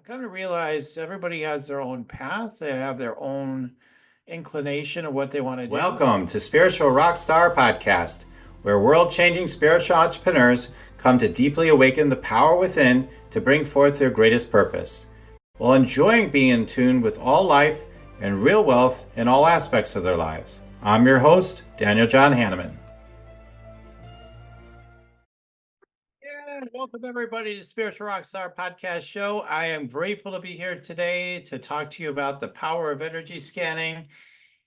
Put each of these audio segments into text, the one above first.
come to realize everybody has their own path. They have their own inclination of what they want to do. Welcome to Spiritual Rockstar Podcast, where world-changing spiritual entrepreneurs come to deeply awaken the power within to bring forth their greatest purpose, while enjoying being in tune with all life and real wealth in all aspects of their lives. I'm your host, Daniel John Hanneman. And welcome everybody to Spiritual Rockstar Podcast Show. I am grateful to be here today to talk to you about the power of energy scanning.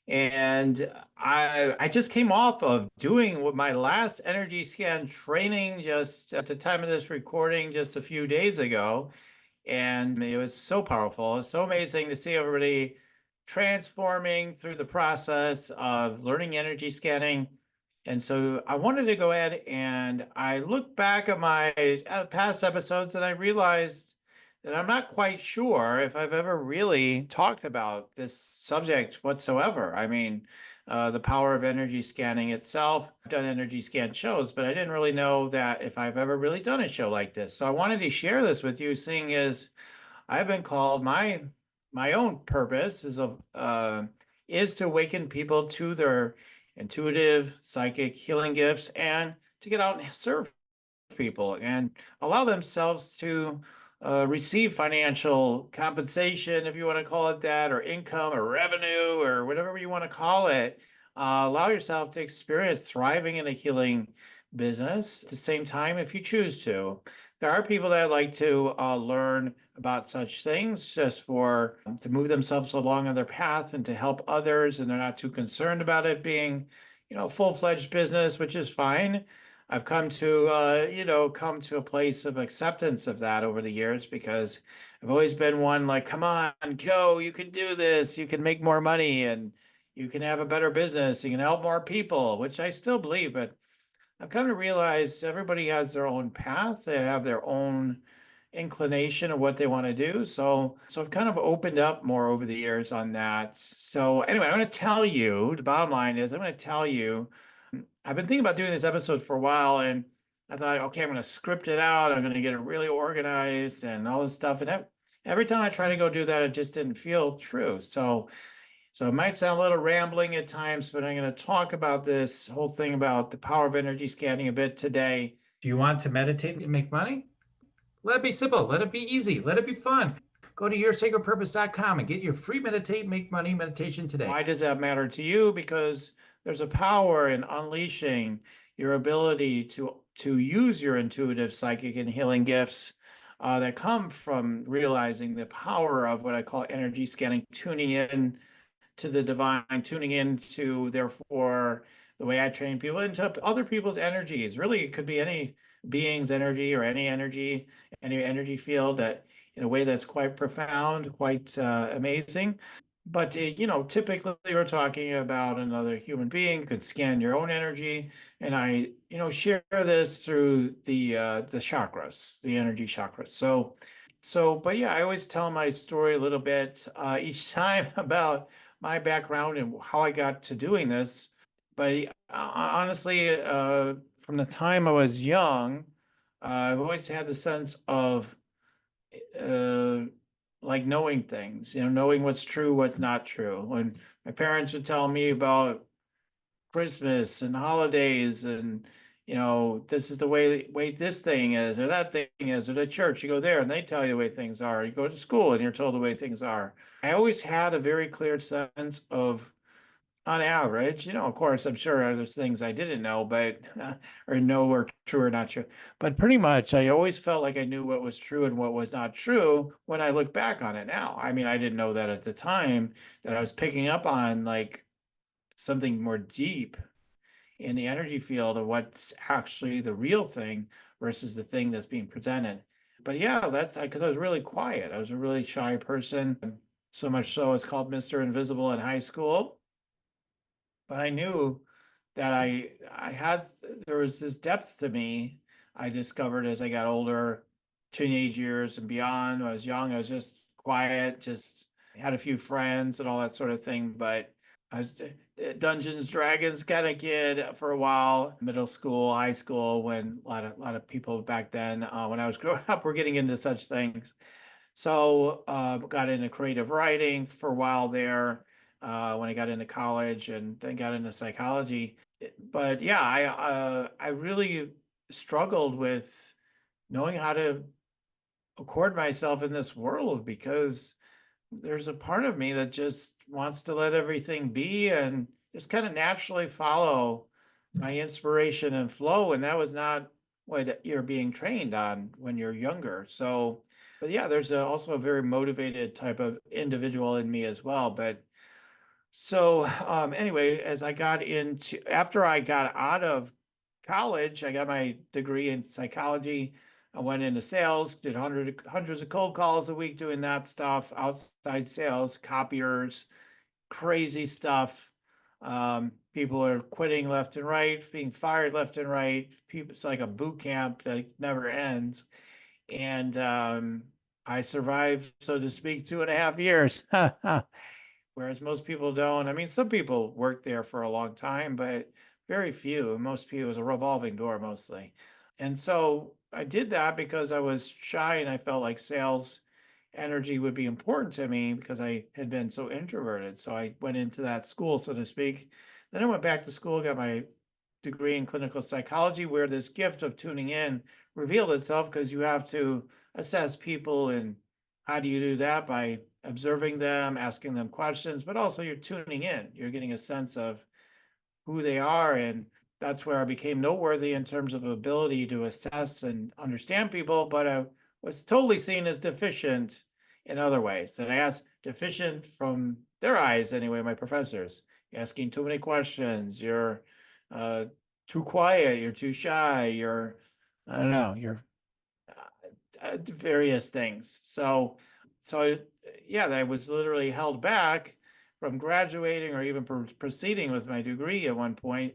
And I just came off of doing my last energy scan training just at the time of this recording just a few days ago. And it was so powerful. It's so amazing to see everybody transforming through the process of learning energy scanning. And so I wanted to go ahead and I looked back at my past episodes and I realized that I'm not quite sure if I've ever really talked about this subject whatsoever. I mean, the power of energy scanning itself. I've done energy scan shows, but I didn't really know that if I've ever really done a show like this. So I wanted to share this with you, seeing as I've been called my own purpose is to awaken people to their intuitive psychic healing gifts and to get out and serve people and allow themselves to receive financial compensation, if you want to call it that, or income or revenue or whatever you want to call it. Allow yourself to experience thriving in a healing business at the same time if you choose to. There are people that like to learn about such things just for to move themselves along on their path and to help others, and they're not too concerned about it being, full-fledged business, which is fine. I've come to, come to a place of acceptance of that over the years because I've always been one like, come on, go, you can do this, you can make more money and you can have a better business, you can help more people, which I still believe, but I've come to realize everybody has their own path. They have their own inclination of what they want to do. So I've kind of opened up more over the years on that. So anyway, I'm going to tell you, the bottom line is I'm going to tell you, I've been thinking about doing this episode for a while and I thought, okay, I'm going to script it out. I'm going to get it really organized and all this stuff. And every time I try to go do that, it just didn't feel true. So it might sound a little rambling at times, but I'm going to talk about this whole thing about the power of energy scanning a bit today. Do you want to meditate and make money? Let it be simple. Let it be easy. Let it be fun. Go to yoursacredpurpose.com and get your free Meditate Make Money meditation today. Why does that matter to you? Because there's a power in unleashing your ability to use your intuitive psychic and healing gifts that come from realizing the power of what I call energy scanning, tuning in to the divine, tuning into, therefore, the way I train people into other people's energies. Really, it could be any being's energy or any energy field that in a way that's quite profound, quite amazing. But typically we're talking about another human being could scan your own energy, and I, share this through the chakras, the energy chakras. But yeah, I always tell my story a little bit each time about my background and how I got to doing this. But honestly, from the time I was young, I've always had the sense of uh, like knowing things, knowing what's true, what's not true. When my parents would tell me about Christmas and holidays and this is the way this thing is or that thing is, or the church, you go there and they tell you the way things are. You go to school and you're told the way things are. I always had a very clear sense of, on average, of course, I'm sure there's things I didn't know, but or know were true or not true. But pretty much, I always felt like I knew what was true and what was not true when I look back on it now. I mean, I didn't know that at the time that I was picking up on like something more deep in the energy field of what's actually the real thing versus the thing that's being presented. But yeah, that's because I was really quiet. I was a really shy person. So much so I was called Mr. Invisible in high school. But I knew that I had there was this depth to me I discovered as I got older, teenage years and beyond. When I was young, I was just quiet, just had a few friends and all that sort of thing. But I was Dungeons Dragons kind of kid for a while, middle school, high school, when a lot of people back then, when I was growing up, were getting into such things. So got into creative writing for a while there when I got into college, and then got into psychology. But yeah, I really struggled with knowing how to accord myself in this world, because there's a part of me that just wants to let everything be and just kind of naturally follow my inspiration and flow. And that was not what you're being trained on when you're younger. So, but yeah, there's also a very motivated type of individual in me as well. But so, anyway, after I got out of college, I got my degree in psychology. I went into sales, did hundreds of cold calls a week doing that stuff, outside sales, copiers, crazy stuff. People are quitting left and right, being fired left and right. People, it's like a boot camp that never ends. And I survived, so to speak, 2.5 years. Whereas most people don't. I mean, some people work there for a long time, but very few. Most people, it was a revolving door mostly. And so I did that because I was shy and I felt like sales energy would be important to me because I had been so introverted. So I went into that school, so to speak. Then I went back to school, got my degree in clinical psychology, where this gift of tuning in revealed itself, because you have to assess people. And how do you do that? By observing them, asking them questions, but also you're tuning in. You're getting a sense of who they are. And that's where I became noteworthy in terms of ability to assess and understand people, but I was totally seen as deficient in other ways. That I asked deficient from their eyes anyway, my professors. You're asking too many questions, you're uh, too quiet, you're too shy, I don't know, you're various things. So yeah, I was literally held back from graduating or even proceeding with my degree at one point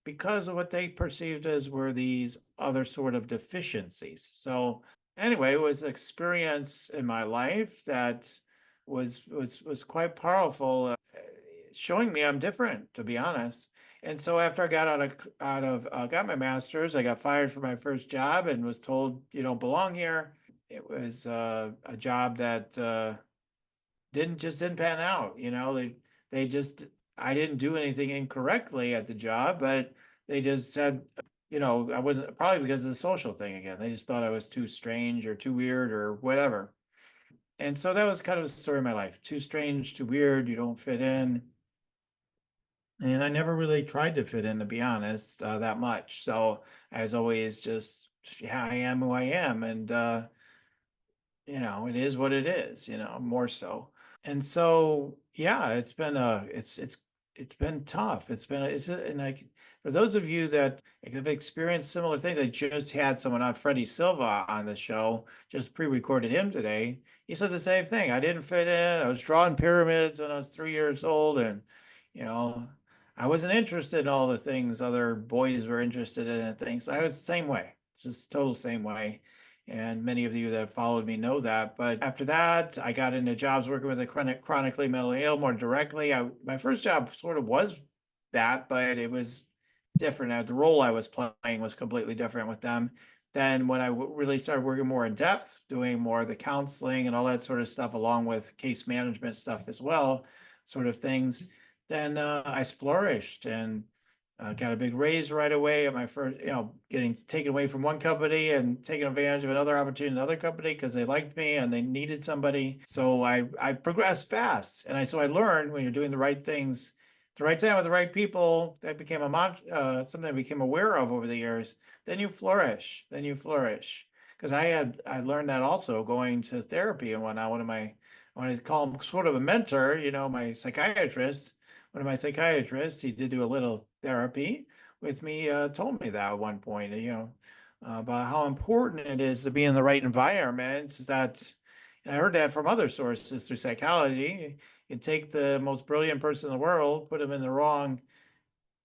because of what they perceived as were these other sort of deficiencies. So anyway, it was an experience in my life that was quite powerful, showing me I'm different, to be honest. And so after I got got my master's, I got fired from my first job and was told you don't belong here. It was a job that didn't pan out. They just I didn't do anything incorrectly at the job, but they just said, I wasn't, probably because of the social thing again. They just thought I was too strange or too weird or whatever. And so that was kind of the story of my life. Too strange, too weird, you don't fit in. And I never really tried to fit in, to be honest, that much. So I was always just, yeah, I am who I am. And, it is what it is, more so. And so, yeah, it's been tough. And like, for those of you that have experienced similar things, I just had someone on, Freddie Silva, on the show, just pre-recorded him today. He said the same thing. I didn't fit in. I was drawing pyramids when I was 3 years old, and you know, I wasn't interested in all the things other boys were interested in and things. I was the same way, just total same way. And many of you that have followed me know that. But after that, I got into jobs working with the chronically mentally ill more directly. My first job sort of was that, but it was different. The role I was playing was completely different with them. Then when I really started working more in depth, doing more of the counseling and all that sort of stuff, along with case management stuff as well, sort of things, then I flourished and got a big raise right away at my first, getting taken away from one company and taking advantage of another opportunity in another company because they liked me and they needed somebody. So I progressed fast. And so I learned, when you're doing the right things, the right time with the right people, that became something I became aware of over the years. Then you flourish. Then you flourish. Because I learned that also going to therapy and whatnot. I want to call him sort of a mentor, my psychiatrist. One of my psychiatrists, he did do a little therapy with me, told me that at one point, about how important it is to be in the right environment. And I heard that from other sources through psychology. You take the most brilliant person in the world, put them in the wrong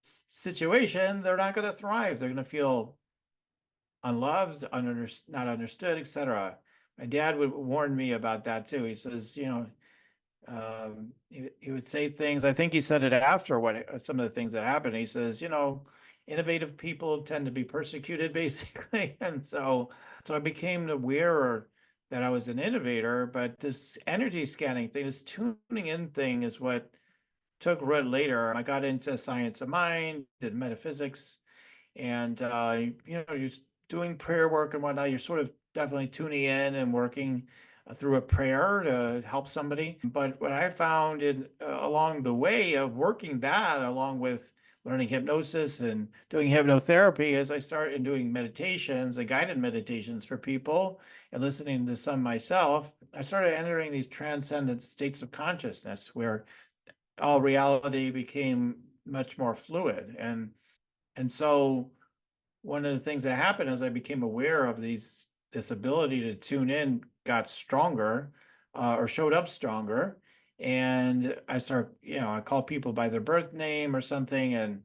situation, they're not going to thrive. They're going to feel unloved, not understood, etc. My dad would warn me about that too. He says, he would say things. I think he said it after some of the things that happened. He says, innovative people tend to be persecuted, basically. And so I became aware that I was an innovator, but this energy scanning thing, this tuning in thing is what took root later. I got into science of mind and metaphysics, and you're doing prayer work and whatnot. You're sort of definitely tuning in and working through a prayer to help somebody. But what I found along the way of working that, along with learning hypnosis and doing hypnotherapy, as I started doing meditations and guided meditations for people and listening to some myself, I started entering these transcendent states of consciousness where all reality became much more fluid. And so one of the things that happened as I became aware of this ability to tune in got stronger, or showed up stronger. And I call people by their birth name or something, and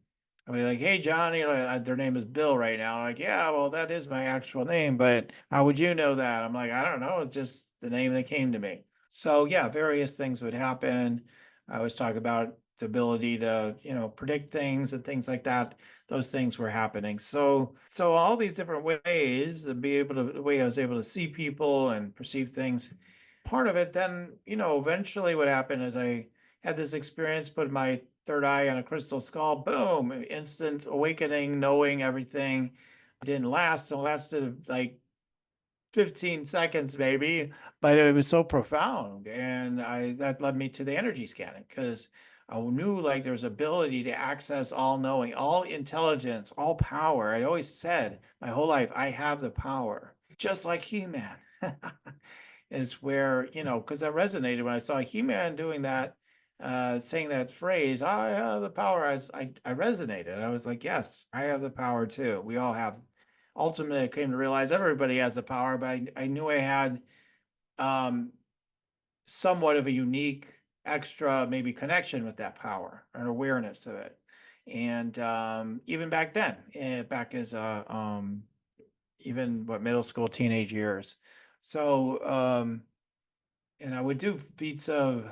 I'll be like, "Hey, John," their name is Bill right now. I'm like, "Yeah, well, that is my actual name, but how would you know that?" I'm like, "I don't know. It's just the name that came to me." So yeah, various things would happen. I always talk about the ability to, predict things and things like that. Those things were happening. So all these different ways to be able to, the way I was able to see people and perceive things. Part of it then, eventually what happened is I had this experience, put my third eye on a crystal skull, boom, instant awakening, knowing everything. It didn't last. It lasted like 15 seconds maybe, but it was so profound. And that led me to the energy scanning, because I knew like there's ability to access all knowing, all intelligence, all power. I always said my whole life, I have the power, just like He-Man. It's where, because that resonated when I saw He-Man doing that, saying that phrase, I have the power. I resonated. I was like, yes, I have the power too. We all have. Ultimately, I came to realize everybody has the power, but I knew I had um, somewhat of a unique extra maybe connection with that power and awareness of it. And even back then, back as even what middle school, teenage years. So and I would do feats of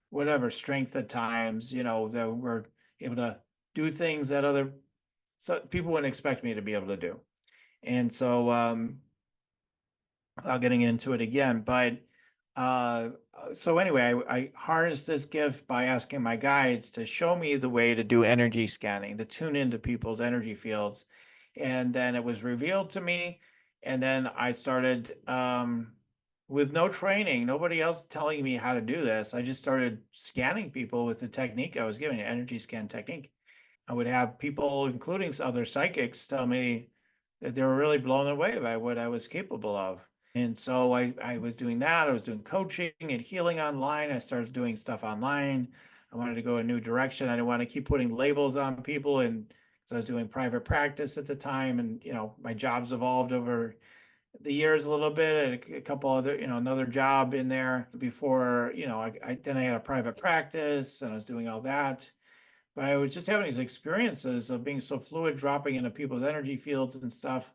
whatever strength at times, that were able to do things that other people wouldn't expect me to be able to do. And so without getting into it again, but so anyway, I harnessed this gift by asking my guides to show me the way to do energy scanning, to tune into people's energy fields. And then it was revealed to me. And then I started with no training, nobody else telling me how to do this. I just started scanning people with the technique I was given, an energy scan technique. I would have people, including other psychics, tell me that they were really blown away by what I was capable of. And so I was doing that. I was doing coaching and healing online. I started doing stuff online. I wanted to go a new direction. I didn't want to keep putting labels on people. And so I was doing private practice at the time. And, my jobs evolved over the years a little bit, and a couple other, another job in there before, then I had a private practice and I was doing all that. But I was just having these experiences of being so fluid, dropping into people's energy fields and stuff.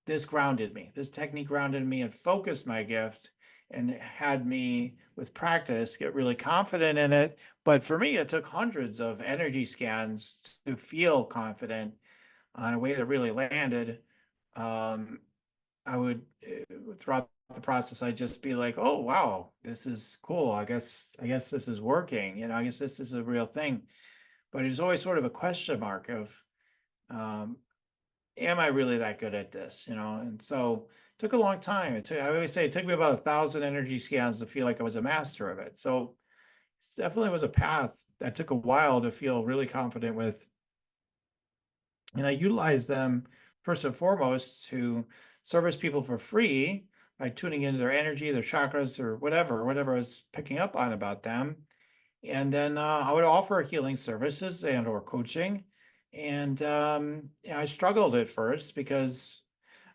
This grounded me. This technique grounded me and focused my gift and had me, with practice, get really confident in it. But for me, it took hundreds of energy scans to feel confident in a way that really landed. Um, I would, throughout the process, I'd just be like, "Oh, wow, this is cool. I guess this is working. I guess this is a real thing." But it's always sort of a question mark of, um, am I really that good at this? And so it took a long time. I always say it took me about 1,000 energy scans to feel like I was a master of it. So it definitely was a path that took a while to feel really confident with. And I utilized them first and foremost to service people for free by tuning into their energy, their chakras, or whatever I was picking up on about them. And then I would offer healing services and or coaching. And I struggled at first because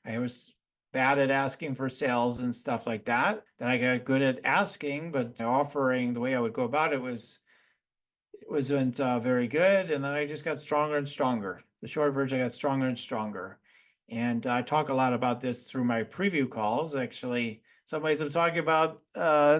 I was bad at asking for sales and stuff like that. Then I got good at asking, but offering, the way I would go about it wasn't very good. And then I just got stronger and stronger. The short version, I got stronger and stronger. And I talk a lot about this through my preview calls. Actually, some ways I'm talking about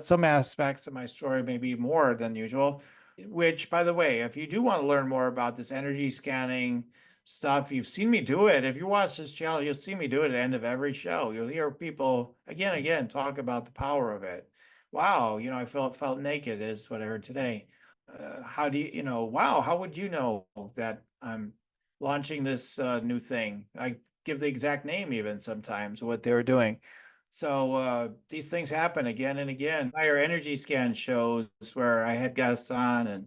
some aspects of my story, maybe more than usual. Which, by the way, if you do want to learn more about this energy scanning, stuff. You've seen me do it. If you watch this channel, you'll see me do it at the end of every show. You'll hear people again and again talk about the power of it. Wow, I felt naked is what I heard today. How do you, wow, how would you know that I'm launching this new thing? I give the exact name even sometimes what they were doing. So these things happen again and again. Higher energy scan shows where I had guests on and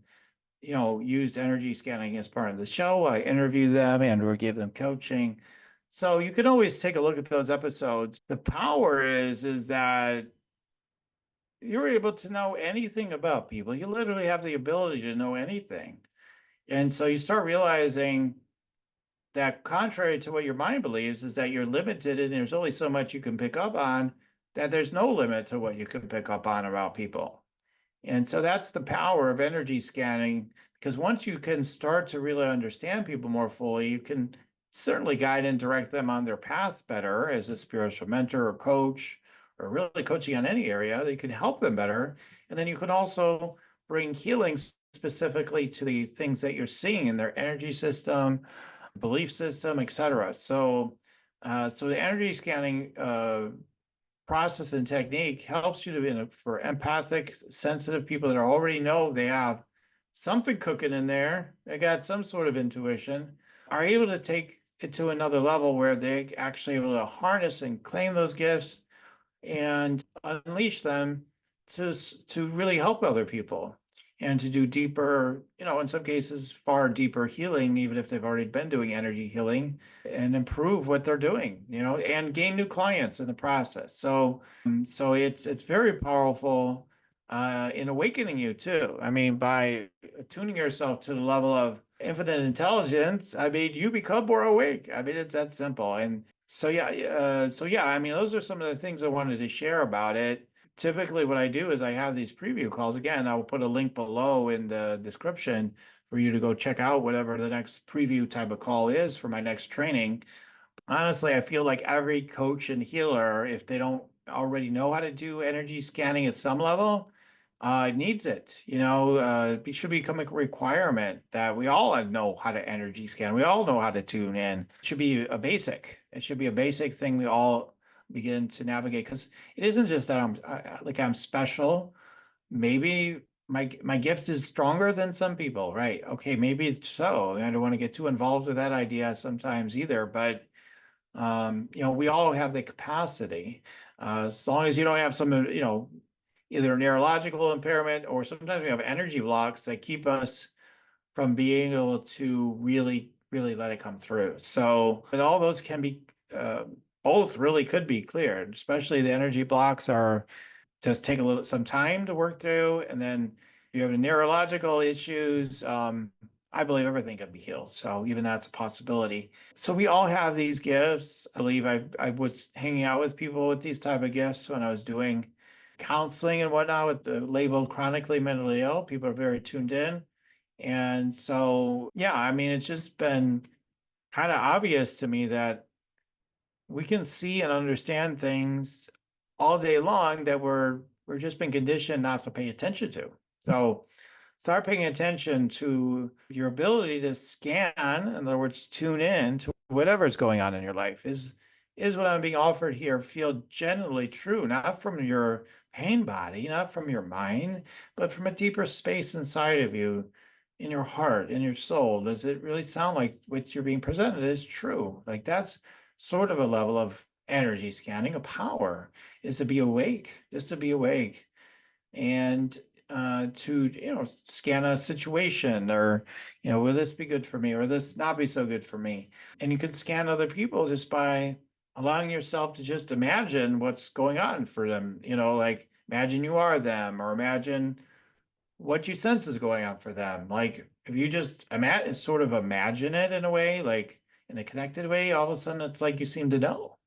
used energy scanning as part of the show. I interview them and or give them coaching. So you can always take a look at those episodes. The power is that you're able to know anything about people. You literally have the ability to know anything. And so you start realizing that contrary to what your mind believes is that you're limited and there's only so much you can pick up on, that there's no limit to what you can pick up on about people. And so that's the power of energy scanning, because once you can start to really understand people more fully, you can certainly guide and direct them on their path better as a spiritual mentor or coach, or really coaching on any area. They can help them better. And then you can also bring healing specifically to the things that you're seeing in their energy system, belief system, etc. So the energy scanning process and technique helps you for empathic, sensitive people that already know they have something cooking in there. They got some sort of intuition, are able to take it to another level where they actually able to harness and claim those gifts and unleash them to really help other people and to do deeper, in some cases, far deeper healing, even if they've already been doing energy healing, and improve what they're doing, and gain new clients in the process. So it's very powerful in awakening you too. I mean, by tuning yourself to the level of infinite intelligence, I mean, you become more awake. I mean, it's that simple. And so yeah, I mean, those are some of the things I wanted to share about it. Typically what I do is I have these preview calls. Again, I will put a link below in the description for you to go check out whatever the next preview type of call is for my next training. Honestly, I feel like every coach and healer, if they don't already know how to do energy scanning at some level, needs it. It should become a requirement that we all know how to energy scan. We all know how to tune in. It should be a basic. It should be a basic thing we all begin to navigate, because it isn't just that I'm special. Maybe my gift is stronger than some people, right? Okay, maybe it's so. I don't want to get too involved with that idea sometimes either, but we all have the capacity, as long as you don't have some, either neurological impairment, or sometimes we have energy blocks that keep us from being able to really, really let it come through. So, and all those can be, both really could be cleared, especially the energy blocks are just take some time to work through. And then if you have neurological issues, I believe everything can be healed. So even that's a possibility. So we all have these gifts. I believe I was hanging out with people with these type of gifts when I was doing counseling and whatnot with the labeled chronically mentally ill. People are very tuned in. And so, yeah, I mean, it's just been kind of obvious to me that we can see and understand things all day long that we're just been conditioned not to pay attention to. So start paying attention to your ability to scan, in other words, tune in to whatever's going on in your life. Is what I'm being offered here feel genuinely true, not from your pain body, not from your mind, but from a deeper space inside of you, in your heart, in your soul? Does it really sound like what you're being presented is true? Like that's sort of a level of energy scanning, a power, is to be awake, just to be awake. And to scan a situation, or will this be good for me, or this not be so good for me? And you can scan other people just by allowing yourself to just imagine what's going on for them, like imagine you are them, or imagine what you sense is going on for them. Like if you just sort of imagine it in a way, like in a connected way, all of a sudden it's like you seem to know.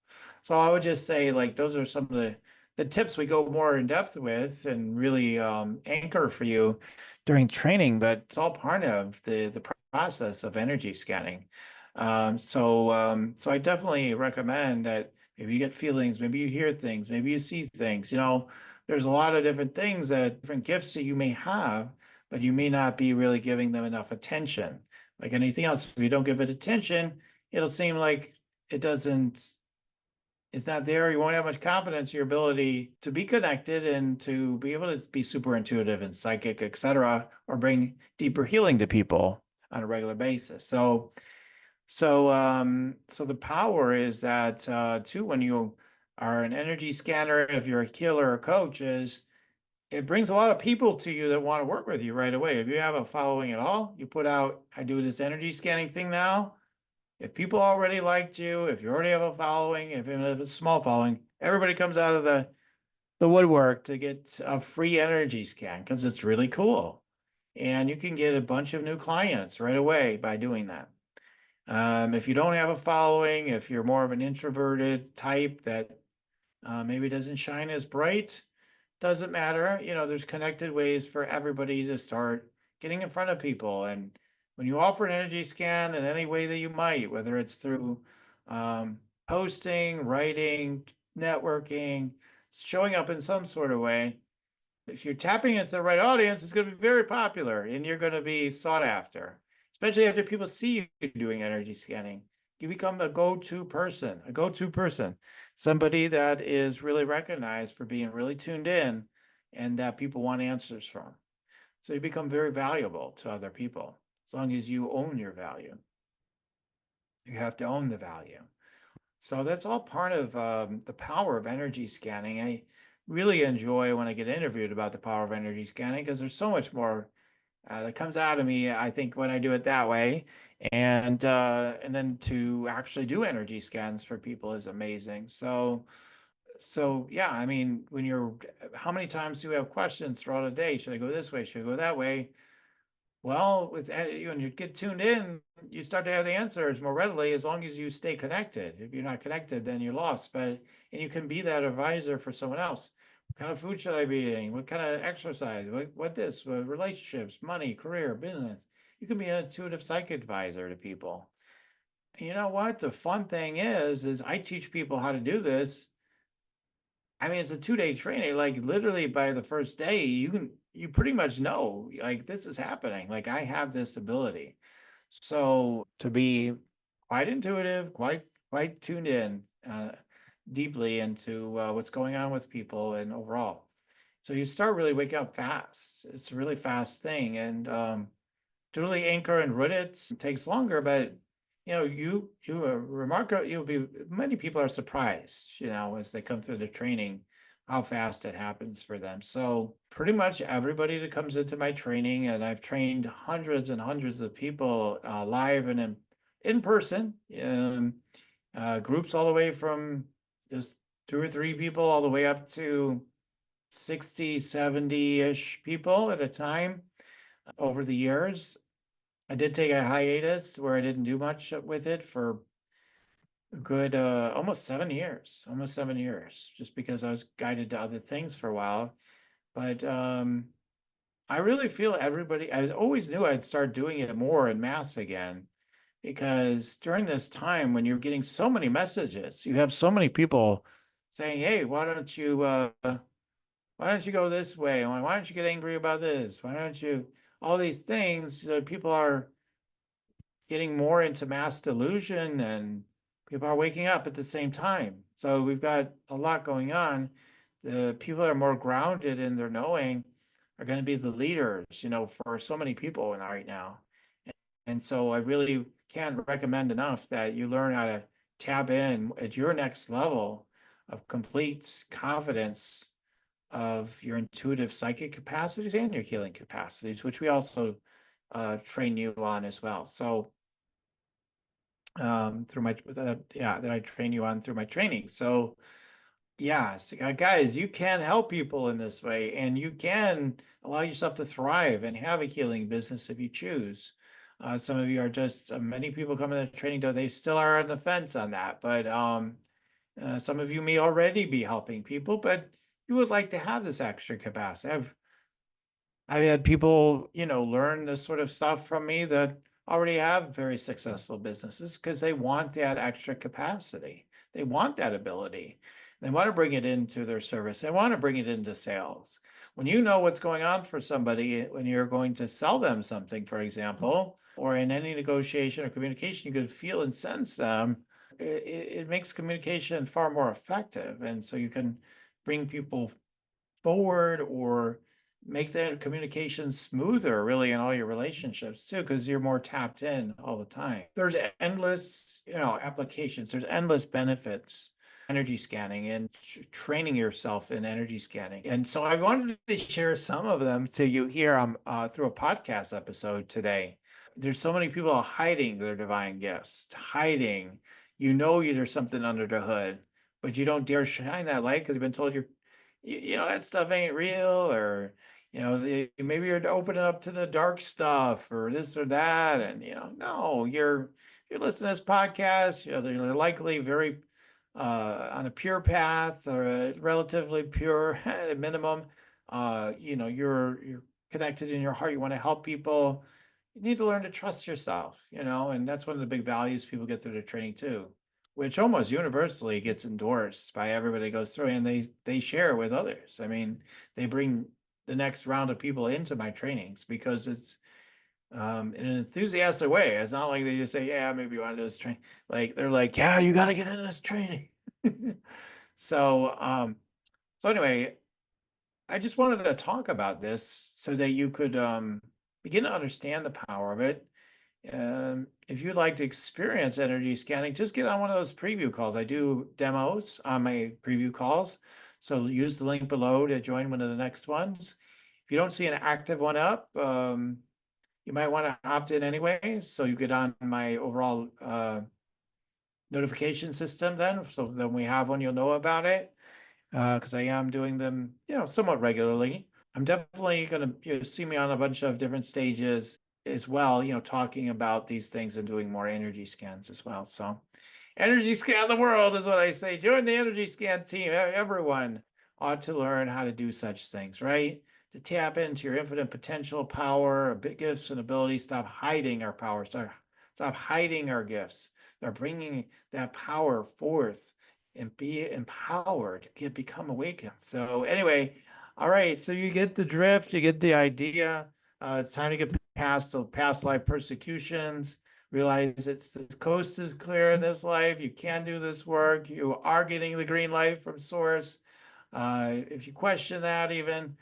So I would just say, like, those are some of the tips we go more in depth with and really anchor for you during training, but it's all part of the process of energy scanning. So I definitely recommend that maybe you get feelings, maybe you hear things, maybe you see things, there's a lot of different things, that different gifts that you may have, but you may not be really giving them enough attention. Like anything else, if you don't give it attention, it'll seem like it's not there. You won't have much confidence in your ability to be connected and to be able to be super intuitive and psychic, etc., or bring deeper healing to people on a regular basis. So the power is that too, when you are an energy scanner, if you're a healer or coach, is it brings a lot of people to you that want to work with you right away. If you have a following at all, you put out, I do this energy scanning thing now. If people already liked you, if you already have a following, even if it's a small following, everybody comes out of the woodwork to get a free energy scan because it's really cool. And you can get a bunch of new clients right away by doing that. If you don't have a following, if you're more of an introverted type that maybe doesn't shine as bright, doesn't matter. There's connected ways for everybody to start getting in front of people. And when you offer an energy scan in any way that you might, whether it's through posting, writing, networking, showing up in some sort of way, if you're tapping into the right audience, it's going to be very popular and you're going to be sought after, especially after people see you doing energy scanning. You become a go-to person, somebody that is really recognized for being really tuned in and that people want answers from. So you become very valuable to other people as long as you own your value. You have to own the value. So that's all part of the power of energy scanning. I really enjoy when I get interviewed about the power of energy scanning because there's so much more that comes out of me, I think, when I do it that way. And then to actually do energy scans for people is amazing. So yeah, I mean, how many times do you have questions throughout a day? Should I go this way? Should I go that way? Well, when you get tuned in, you start to have the answers more readily as long as you stay connected. If you're not connected, then you're lost. And you can be that advisor for someone else. What kind of food should I be eating? What kind of exercise? What relationships, money, career, business. You can be an intuitive psychic advisor to people. And you know what? The fun thing is I teach people how to do this. I mean, it's a 2-day training. Like literally by the first day, you pretty much know like this is happening. Like I have this ability. So to be quite intuitive, quite tuned in deeply into what's going on with people and overall. So you start really waking up fast. It's a really fast thing. And to really anchor and root it takes longer, but many people are surprised, as they come through the training, how fast it happens for them. So pretty much everybody that comes into my training, and I've trained hundreds and hundreds of people live and in person, groups all the way from just 2 or 3 people all the way up to 60, 70-ish people at a time over the years. I did take a hiatus where I didn't do much with it for a good almost 7 years, just because I was guided to other things for a while. But I really feel I always knew I'd start doing it more en masse again, because during this time when you're getting so many messages, you have so many people saying, hey, why don't you go this way? Why don't you get angry about this? Why don't you, all these things, people are getting more into mass delusion and people are waking up at the same time. So we've got a lot going on. The people that are more grounded in their knowing are going to be the leaders, for so many people right now. And so I really can't recommend enough that you learn how to tap in at your next level of complete confidence of your intuitive psychic capacities and your healing capacities, which we also train you on as well. So that I train you on through my training. So yeah, guys, you can help people in this way, and you can allow yourself to thrive and have a healing business if you choose. Some of you are just many people come to the training, though they still are on the fence on that. But some of you may already be helping people, but you would like to have this extra capacity. I've had people, learn this sort of stuff from me that already have very successful businesses because they want that extra capacity. They want that ability. They want to bring it into their service. They want to bring it into sales. When you know what's going on for somebody, when you're going to sell them something, for example, or in any negotiation or communication, you could feel and sense them. It makes communication far more effective. And so you can bring people forward or make that communication smoother really in all your relationships too, because you're more tapped in all the time. There's endless, applications. There's endless benefits energy scanning and training yourself in energy scanning. And so I wanted to share some of them to you here through a podcast episode today. There's so many people hiding their divine gifts, hiding. There's something under the hood, but you don't dare shine that light because you've been told that stuff ain't real, or maybe you're opening up to the dark stuff or this or that. And no, you're listening to this podcast, they're likely very on a pure path, or a relatively pure at minimum. You're connected in your heart, you want to help people. You need to learn to trust yourself, and that's one of the big values people get through their training too, which almost universally gets endorsed by everybody that goes through, and they share with others. I mean, they bring the next round of people into my trainings because it's in an enthusiastic way. It's not like they just say, yeah, maybe you want to do this training. Like they're like, yeah, you got to get into this training. So anyway, I just wanted to talk about this so that you could begin to understand the power of it. If you'd like to experience energy scanning, just get on one of those preview calls. I do demos on my preview calls. So use the link below to join one of the next ones. If you don't see an active one up, you might want to opt in anyway. So you get on my overall notification system then. So then we have one, you'll know about it. Because I am doing them, somewhat regularly. I'm definitely going to see me on a bunch of different stages as well, talking about these things and doing more energy scans as well. So energy scan the world is what I say. Join the energy scan team. Everyone ought to learn how to do such things, right? To tap into your infinite potential, power, gifts, and abilities. Stop hiding our power. Stop hiding our gifts. Start bringing that power forth and be empowered, become awakened. So anyway, all right, so you get the drift, you get the idea. It's time to get past the past life persecutions. Realize the coast is clear in this life. You can do this work. You are getting the green light from source. If you question that, even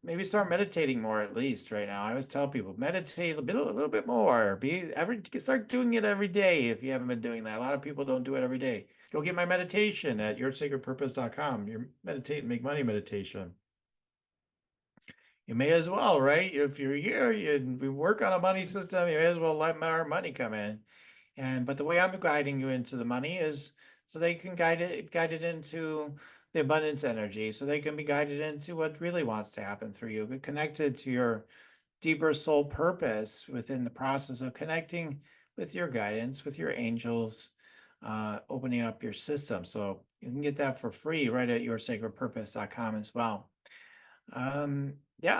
maybe start meditating more at least right now. I always tell people meditate a little bit more. Start doing it every day if you haven't been doing that. A lot of people don't do it every day. Go get my meditation at yoursacredpurpose.com. Your meditate and make money meditation. You may as well, right? If you're here, we work on a money system, you may as well let our money come in. But the way I'm guiding you into the money is so they can guide it into the abundance energy, so they can be guided into what really wants to happen through you, but connected to your deeper soul purpose within the process of connecting with your guidance, with your angels, opening up your system. So you can get that for free right at yoursacredpurpose.com as well.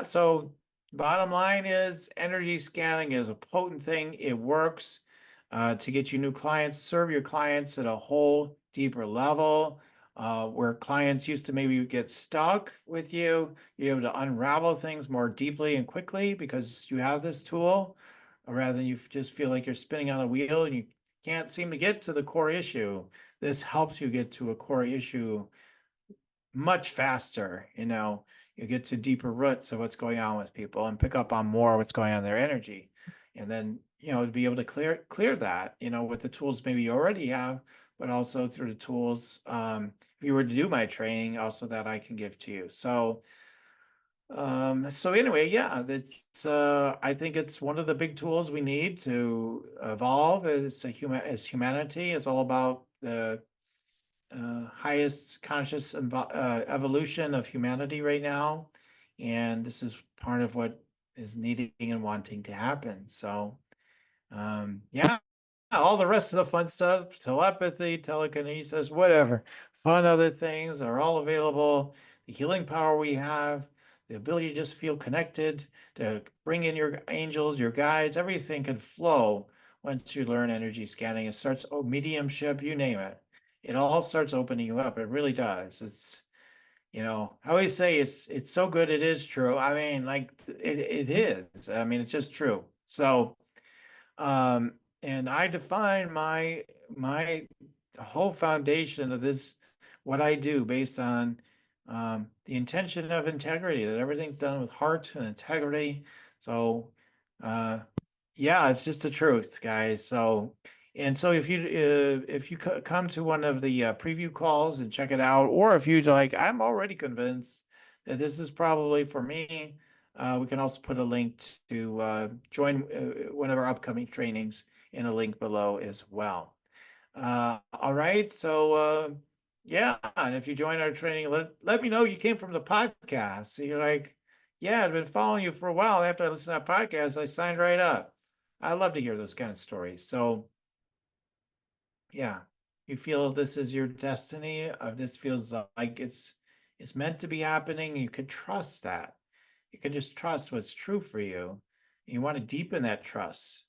So bottom line is energy scanning is a potent thing. It works to get you new clients, serve your clients at a whole deeper level, where clients used to maybe get stuck with you. You're able to unravel things more deeply and quickly because you have this tool, rather than you just feel like you're spinning on a wheel and you can't seem to get to the core issue. This helps you get to a core issue much faster. You get to deeper roots of what's going on with people and pick up on more what's going on in their energy. And then, to be able to clear that, with the tools maybe you already have, but also through the tools, if you were to do my training, also that I can give to you. So anyway, yeah, that's I think it's one of the big tools we need to evolve as humanity. It's all about the highest conscious evolution of humanity right now. And this is part of what is needing and wanting to happen. So, all the rest of the fun stuff, telepathy, telekinesis, whatever, fun other things are all available. The healing power we have, the ability to just feel connected, to bring in your angels, your guides, everything can flow once you learn energy scanning. It starts, mediumship, you name it. It all starts opening you up. It really does. It's, I always say it's so good it is true. I mean, like it is. I mean, it's just true. So And I define my whole foundation of this, what I do, based on the intention of integrity, that everything's done with heart and integrity. So, yeah, it's just the truth, guys. So, and so if you come to one of the preview calls and check it out, or if you like, I'm already convinced that this is probably for me. We can also put a link to join one of our upcoming trainings in a link below as well. All right, so yeah, and if you join our training, let me know you came from the podcast. So you're like, yeah, I've been following you for a while. After I listened to that podcast, I signed right up. I love to hear those kind of stories. So yeah, you feel this is your destiny, this feels like it's meant to be happening. You could trust that. You can just trust what's true for you. You want to deepen that trust.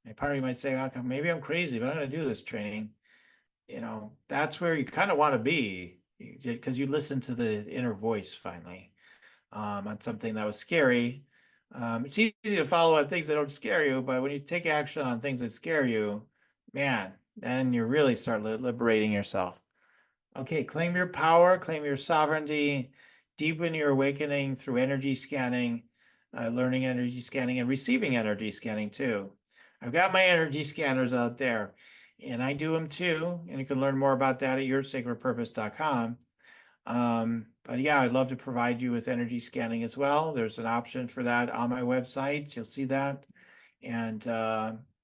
And part of you might say, okay, maybe I'm crazy, but I'm going to do this training. That's where you kind of want to be, because you listen to the inner voice finally on something that was scary. It's easy to follow on things that don't scare you, but when you take action on things that scare you, man, then you really start liberating yourself. Okay, claim your power, claim your sovereignty, deepen your awakening through energy scanning, learning energy scanning, and receiving energy scanning too. I've got my energy scanners out there, and I do them too. And you can learn more about that at yoursacredpurpose.com. But yeah, I'd love to provide you with energy scanning as well. There's an option for that on my website. You'll see that. And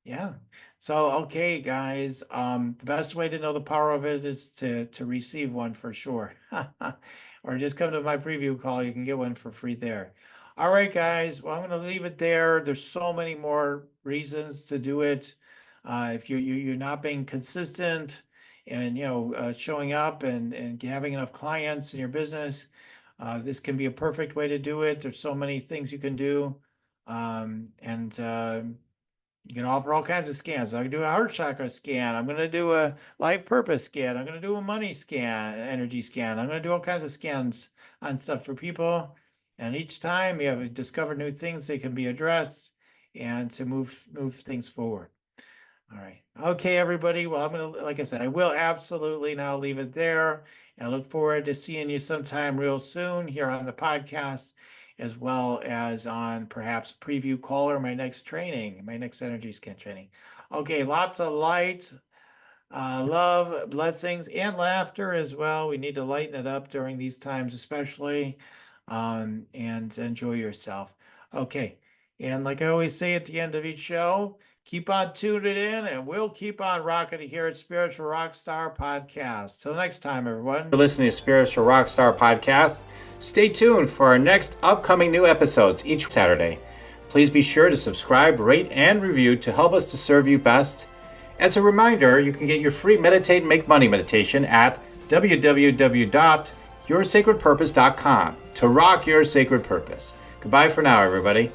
yeah. So okay, guys. The best way to know the power of it is to receive one for sure. Or just come to my preview call. You can get one for free there. All right, guys. Well, I'm going to leave it there. There's so many more reasons to do it. If you're not being consistent and showing up and having enough clients in your business, this can be a perfect way to do it. There's so many things you can do. You can offer all kinds of scans. I'm going to do a heart chakra scan. I'm going to do a life purpose scan. I'm going to do a money scan, energy scan. I'm going to do all kinds of scans on stuff for people. And each time you have discovered new things that can be addressed and to move things forward. All right. Okay, everybody. Well, I'm going to, like I said, I will absolutely now leave it there. And I look forward to seeing you sometime real soon here on the podcast, as well as on perhaps a preview call or my next training, my next energy scan training. Okay, lots of light, love, blessings, and laughter as well. We need to lighten it up during these times, especially, and enjoy yourself. Okay, and like I always say at the end of each show, keep on tuning in, and we'll keep on rocking here at Spiritual Rockstar Podcast. Till next time, everyone. For listening to Spiritual Rockstar Podcast, stay tuned for our next upcoming new episodes each Saturday. Please be sure to subscribe, rate, and review to help us to serve you best. As a reminder, you can get your free Meditate and Make Money meditation at www.yoursacredpurpose.com to rock your sacred purpose. Goodbye for now, everybody.